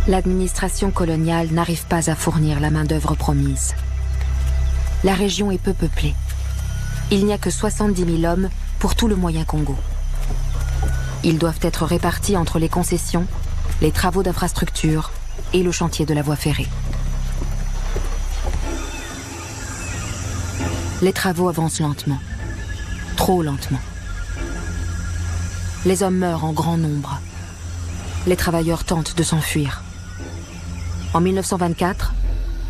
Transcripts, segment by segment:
L'administration coloniale n'arrive pas à fournir la main-d'œuvre promise. La région est peu peuplée. Il n'y a que 70 000 hommes pour tout le moyen Congo. Ils doivent être répartis entre les concessions, les travaux d'infrastructure et le chantier de la voie ferrée. Les travaux avancent lentement, trop lentement. Les hommes meurent en grand nombre. Les travailleurs tentent de s'enfuir. En 1924,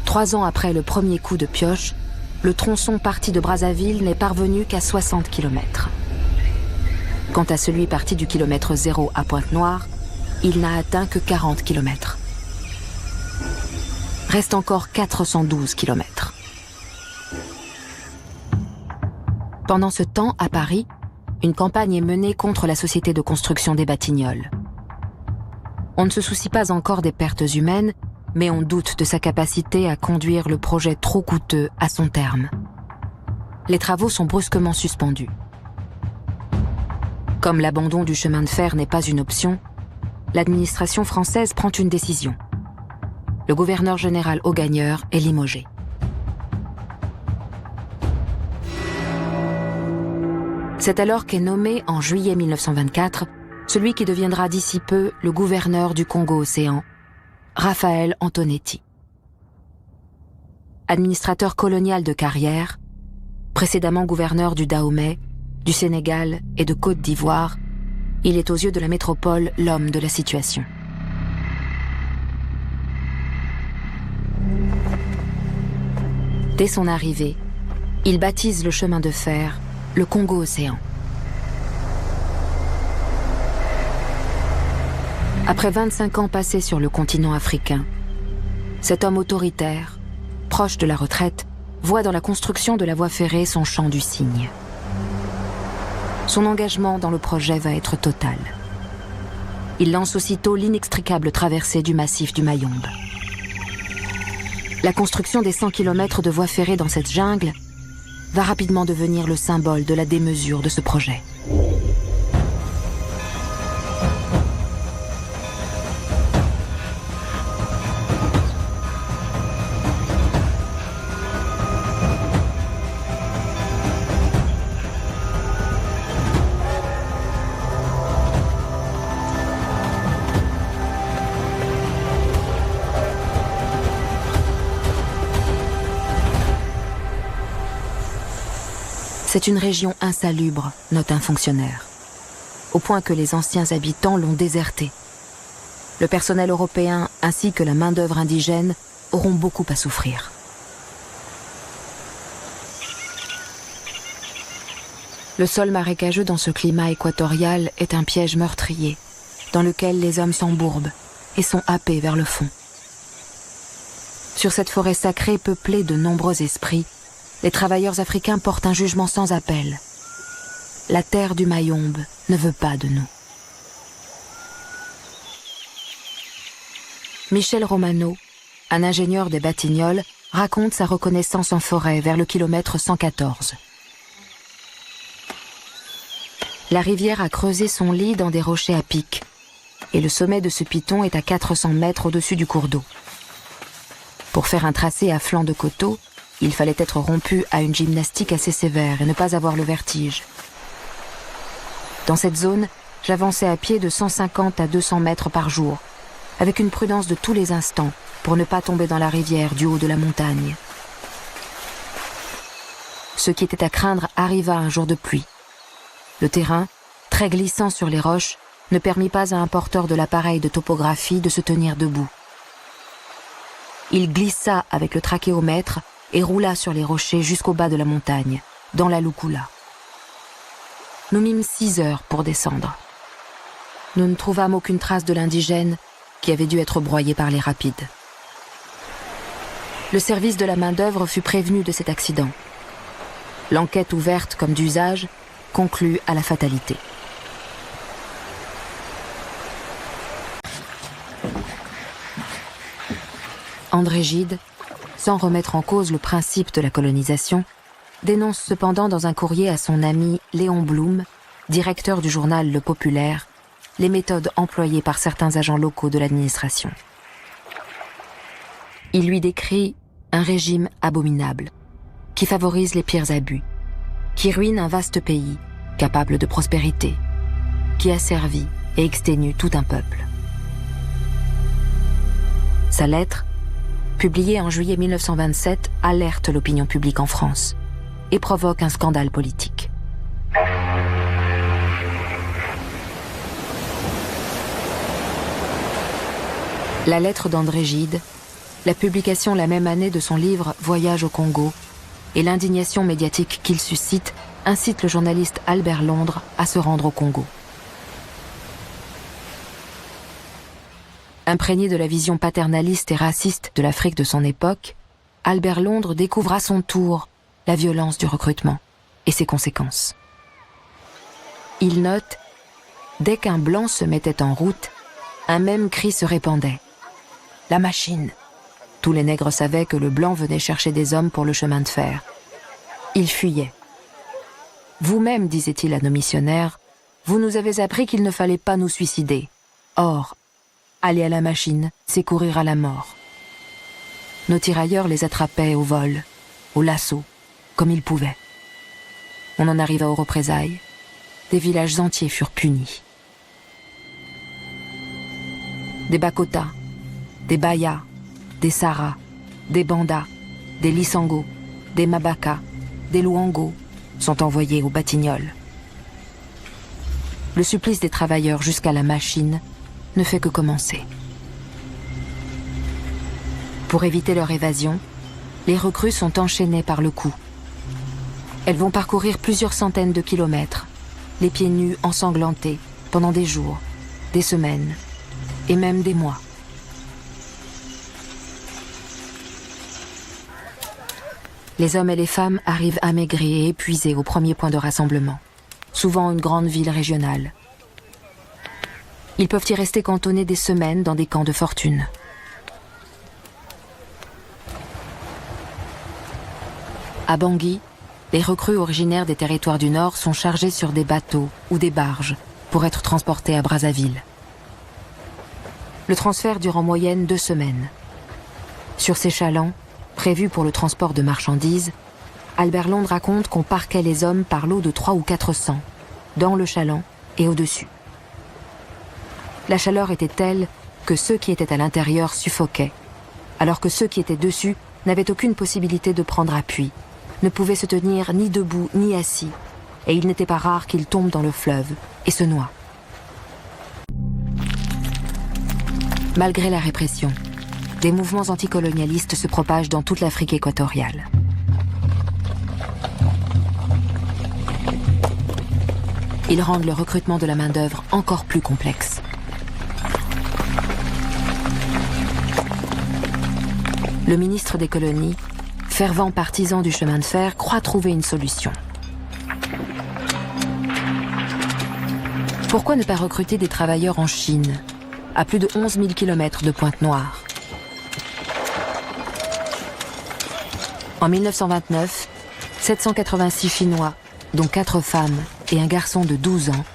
3 ans après le premier coup de pioche, le tronçon parti de Brazzaville n'est parvenu qu'à 60 km. Quant à celui parti du kilomètre 0 à Pointe-Noire, il n'a atteint que 40 km. Reste encore 412 km. Pendant ce temps, à Paris, une campagne est menée contre la société de construction des Batignolles. On ne se soucie pas encore des pertes humaines, mais on doute de sa capacité à conduire le projet trop coûteux à son terme. Les travaux sont brusquement suspendus. Comme l'abandon du chemin de fer n'est pas une option, l'administration française prend une décision. Le gouverneur général Augagneur est limogé. C'est alors qu'est nommé, en juillet 1924, celui qui deviendra d'ici peu le gouverneur du Congo-Océan, Raphaël Antonetti. Administrateur colonial de carrière, précédemment gouverneur du Dahomey, du Sénégal et de Côte d'Ivoire, il est aux yeux de la métropole l'homme de la situation. Dès son arrivée, il baptise le chemin de fer le Congo-Océan. Après 25 ans passés sur le continent africain, cet homme autoritaire, proche de la retraite, voit dans la construction de la voie ferrée son champ du cygne. Son engagement dans le projet va être total. Il lance aussitôt l'inextricable traversée du massif du Mayombe. La construction des 100 km de voie ferrée dans cette jungle va rapidement devenir le symbole de la démesure de ce projet. C'est une région insalubre, note un fonctionnaire, au point que les anciens habitants l'ont désertée. Le personnel européen ainsi que la main-d'œuvre indigène auront beaucoup à souffrir. Le sol marécageux dans ce climat équatorial est un piège meurtrier, dans lequel les hommes s'embourbent et sont happés vers le fond. Sur cette forêt sacrée peuplée de nombreux esprits, les travailleurs africains portent un jugement sans appel. La terre du Mayombe ne veut pas de nous. Michel Romano, un ingénieur des Batignolles, raconte sa reconnaissance en forêt vers le kilomètre 114. La rivière a creusé son lit dans des rochers à pic, et le sommet de ce piton est à 400 mètres au-dessus du cours d'eau. Pour faire un tracé à flanc de coteau, il fallait être rompu à une gymnastique assez sévère et ne pas avoir le vertige. Dans cette zone, j'avançais à pied de 150 à 200 mètres par jour, avec une prudence de tous les instants pour ne pas tomber dans la rivière du haut de la montagne. Ce qui était à craindre arriva un jour de pluie. Le terrain, très glissant sur les roches, ne permit pas à un porteur de l'appareil de topographie de se tenir debout. Il glissa avec le trachéomètre et roula sur les rochers jusqu'au bas de la montagne, dans la Lukula. Nous mîmes 6 heures pour descendre. Nous ne trouvâmes aucune trace de l'indigène qui avait dû être broyé par les rapides. Le service de la main-d'œuvre fut prévenu de cet accident. L'enquête ouverte comme d'usage conclut à la fatalité. André Gide, sans remettre en cause le principe de la colonisation, dénonce cependant dans un courrier à son ami Léon Blum, directeur du journal Le Populaire, les méthodes employées par certains agents locaux de l'administration. Il lui décrit un régime abominable, qui favorise les pires abus, qui ruine un vaste pays, capable de prospérité, qui asservit et exténue tout un peuple. Sa lettre, publiée en juillet 1927, alerte l'opinion publique en France et provoque un scandale politique. La lettre d'André Gide, la publication la même année de son livre « Voyage au Congo » et l'indignation médiatique qu'il suscite incitent le journaliste Albert Londres à se rendre au Congo. Imprégné de la vision paternaliste et raciste de l'Afrique de son époque, Albert Londres découvre à son tour la violence du recrutement et ses conséquences. Il note « Dès qu'un blanc se mettait en route, un même cri se répandait. La machine !» Tous les nègres savaient que le blanc venait chercher des hommes pour le chemin de fer. Ils fuyaient. « Vous-même, disait-il à nos missionnaires, vous nous avez appris qu'il ne fallait pas nous suicider. Or, aller à la machine, c'est courir à la mort. » Nos tirailleurs les attrapaient au vol, au lasso, comme ils pouvaient. On en arriva aux représailles. Des villages entiers furent punis. Des Bakota, des Baya, des Sara, des Banda, des Lissango, des Mabaka, des Luango sont envoyés aux Batignolles. Le supplice des travailleurs jusqu'à la machine ne fait que commencer. Pour éviter leur évasion, les recrues sont enchaînées par le cou. Elles vont parcourir plusieurs centaines de kilomètres, les pieds nus ensanglantés, pendant des jours, des semaines et même des mois. Les hommes et les femmes arrivent amaigris et épuisés au premier point de rassemblement, souvent une grande ville régionale. Ils peuvent y rester cantonnés des semaines dans des camps de fortune. À Bangui, les recrues originaires des territoires du Nord sont chargés sur des bateaux ou des barges pour être transportés à Brazzaville. Le transfert dure en moyenne 2 semaines. Sur ces chalands, prévus pour le transport de marchandises, Albert Londres raconte qu'on parquait les hommes par lots de 300 ou 400, dans le chaland et au-dessus. La chaleur était telle que ceux qui étaient à l'intérieur suffoquaient, alors que ceux qui étaient dessus n'avaient aucune possibilité de prendre appui, ne pouvaient se tenir ni debout ni assis, et il n'était pas rare qu'ils tombent dans le fleuve et se noient. Malgré la répression, des mouvements anticolonialistes se propagent dans toute l'Afrique équatoriale. Ils rendent le recrutement de la main-d'œuvre encore plus complexe. Le ministre des colonies, fervent partisan du chemin de fer, croit trouver une solution. Pourquoi ne pas recruter des travailleurs en Chine, à plus de 11 000 km de Pointe-Noire ? En 1929, 786 Chinois, dont 4 femmes et un garçon de 12 ans,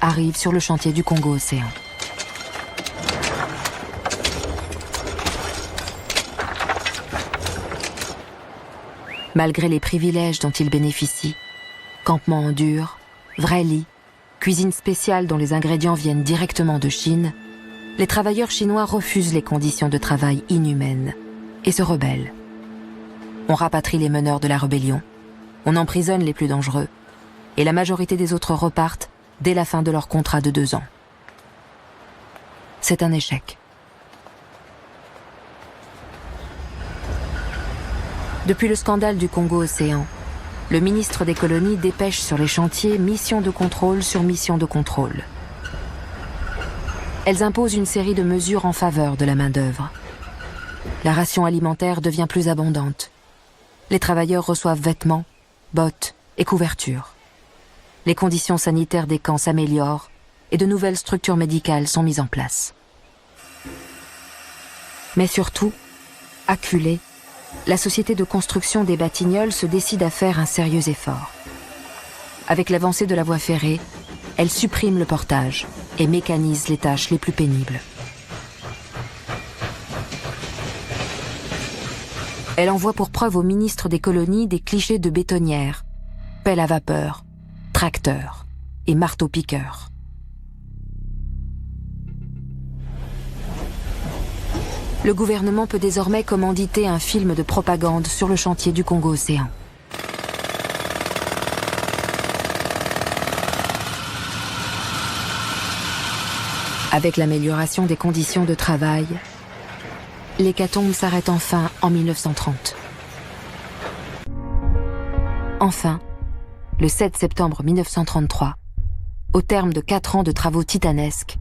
arrivent sur le chantier du Congo-Océan. Malgré les privilèges dont ils bénéficient, campement en dur, vrais lits, cuisine spéciale dont les ingrédients viennent directement de Chine, les travailleurs chinois refusent les conditions de travail inhumaines et se rebellent. On rapatrie les meneurs de la rébellion, on emprisonne les plus dangereux, et la majorité des autres repartent dès la fin de leur contrat de 2 ans. C'est un échec. Depuis le scandale du Congo-Océan, le ministre des colonies dépêche sur les chantiers mission de contrôle sur mission de contrôle. Elles imposent une série de mesures en faveur de la main-d'œuvre. La ration alimentaire devient plus abondante. Les travailleurs reçoivent vêtements, bottes et couvertures. Les conditions sanitaires des camps s'améliorent et de nouvelles structures médicales sont mises en place. Mais surtout, acculée, la société de construction des Batignolles se décide à faire un sérieux effort. Avec l'avancée de la voie ferrée, elle supprime le portage et mécanise les tâches les plus pénibles. Elle envoie pour preuve au ministre des colonies des clichés de bétonnières, pelle à vapeur, tracteurs et marteau-piqueurs. Le gouvernement peut désormais commanditer un film de propagande sur le chantier du Congo-Océan. Avec l'amélioration des conditions de travail, l'hécatombe s'arrête enfin en 1930. Enfin, le 7 septembre 1933, au terme de 4 ans de travaux titanesques,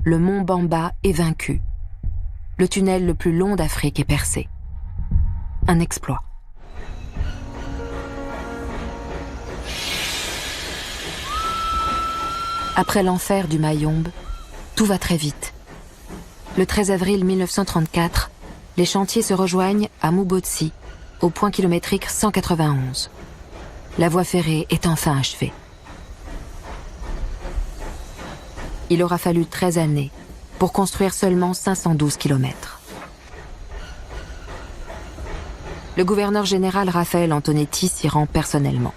le mont Bamba est vaincu. Le tunnel le plus long d'Afrique est percé. Un exploit. Après l'enfer du Mayombe, tout va très vite. Le 13 avril 1934, les chantiers se rejoignent à Mubotsi, au point kilométrique 191. La voie ferrée est enfin achevée. Il aura fallu 13 années pour construire seulement 512 km. Le gouverneur général Raphaël Antonetti s'y rend personnellement.